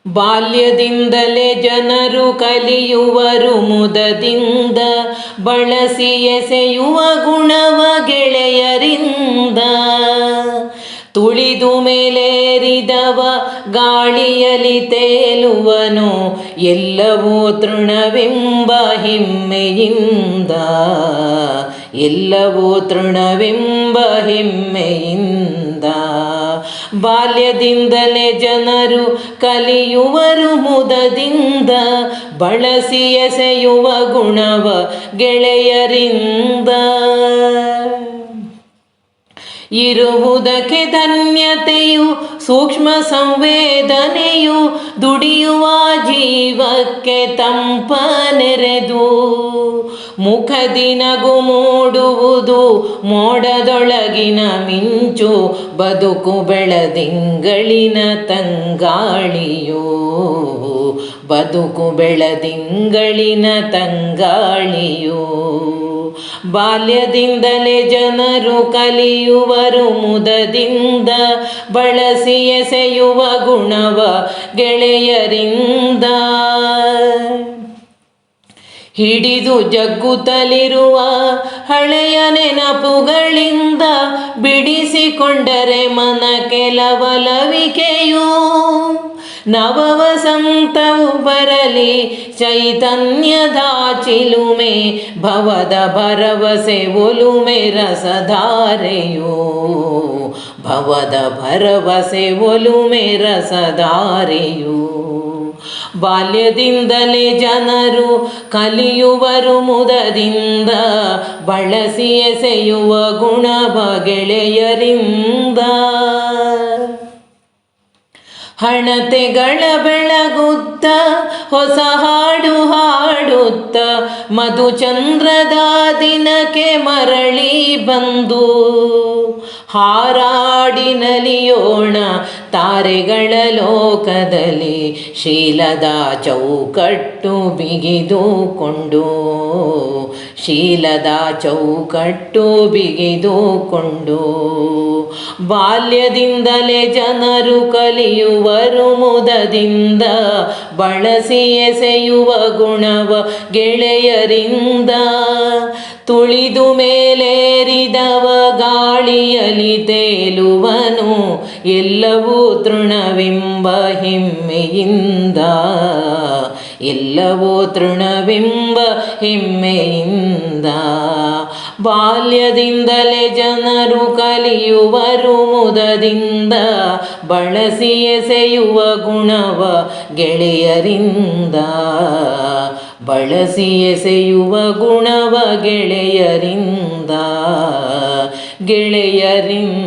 ಬಾಲ್ಯದಿಂದಲೇ ಜನರು ಕಲಿಯುವರು ಮುದದಿಂದ, ಬಳಸಿ ಎಸೆಯುವ ಗುಣವ ಗೆಳೆಯರಿಂದ. ತುಳಿದು ಮೇಲೇರಿದವ ಗಾಳಿಯಲಿ ತೇಲುವನು, ಎಲ್ಲವೂ ತೃಣವೆಂಬ ಹೆಮ್ಮೆಯಿಂದ, ಎಲ್ಲವೂ ತೃಣವೆಂಬ ಹೆಮ್ಮೆಯಿಂದ. ಬಾಲ್ಯದಿಂದಲೇ ಜನರು ಕಲಿಯುವರು ಮುದದಿಂದ, ಬಳಸಿ ಎಸೆಯುವ ಗುಣವ ಗೆಳೆಯರಿಂದ. ಇರುವುದಕ್ಕೆ ಧನ್ಯತೆಯು ಸೂಕ್ಷ್ಮ ಸಂವೇದನೆಯು, ದುಡಿಯುವ ಜೀವಕ್ಕೆ ತಂಪ ನೆರೆದು. ಮುಖದಿ ನಗು ಮೂಡುವುದು ಮೋಡದೊಳಗಿನ ಮಿಂಚು, ಬದುಕು ಬೆಳದಿಂಗಳಿನ ತಂಗಾಳಿಯೋ, ಬದುಕು ಬೆಳದಿಂಗಳಿನ ತಂಗಾಳಿಯೋ. ಬಾಲ್ಯದಿಂದಲೇ ಜನರು ಕಲಿಯುವರು ಮುದದಿಂದ, ಬಳಸಿ ಎಸೆಯುವ ಗುಣವ ಗೆಳೆಯರಿಂದ. ಹಿಡಿದು ಜಗ್ಗುತ್ತಲಿರುವ ಹಳೆಯ ನೆನಪುಗಳಿಂದ, ಬಿಡಿಸಿಕೊಂಡರೆ ಮನ ಕೆಲವಲವಿಕೆಯು. ನವ ವಸಂತವು ಬರಲಿ ಚೈತನ್ಯದ ಚಿಲುಮೆ, ಭವದ ಭರವಸೆ ಒಲುಮೆ ರಸಧಾರೆಯೋ, ಭವದ ಭರವಸೆ ಒಲುಮೆ ರಸಧಾರೆಯೋ. ಬಾಲ್ಯದಿಂದಲೇ ಜನರು ಕಲಿಯುವರು ಮುದದಿಂದ, ಬಳಸಿ ಎಸೆಯುವ ಗುಣವ ಗೆಳೆಯರಿಂದ. ಹಣತೆಗಳ ಬೆಳಗುತ್ತ ಹೊಸ ಹಾಡು ಹಾಡುತ್ತ, ಮಧುಚಂದ್ರದ ದಿನಕ್ಕೆ ಮರಳಿ ಬಂದು. ಹಾರಾಡಿ ನಲಿಯೋಣ ತಾರೆಗಳ ಲೋಕದಲ್ಲಿ, ಶೀಲದ ಚೌಕಟ್ಟು ಬಿಗಿದುಕೊಂಡು, ಶೀಲದ ಚೌಕಟ್ಟು ಬಿಗಿದುಕೊಂಡು. ಬಾಲ್ಯದಿಂದಲೇ ಜನರು ಕಲಿಯುವರು ಮುದದಿಂದ, ಬಳಸಿ ಎಸೆಯುವ ಗುಣವ ಗೆಳೆಯರಿಂದ. ತುಳಿದು ಮೇಲೇರಿದವ ಗಾಳಿಯಲಿ ತೇಲುವನು, ಎಲ್ಲವೂ ತೃಣವೆಂಬ ಹೆಮ್ಮೆಯಿಂದ, ಎಲ್ಲವೂ ತೃಣವೆಂಬ ಹೆಮ್ಮೆಯಿಂದ. ಬಾಲ್ಯದಿಂದಲೇ ಜನರು ಕಲಿಯುವರು ಮುದದಿಂದ, ಬಳಸಿ ಎಸೆಯುವ ಗುಣವ ಗೆಳೆಯರಿಂದ, ಬಳಸಿ ಎಸೆಯುವ ಗುಣವ ಗೆಳೆಯರಿಂದ, ಗೆಳೆಯರಿಂದ.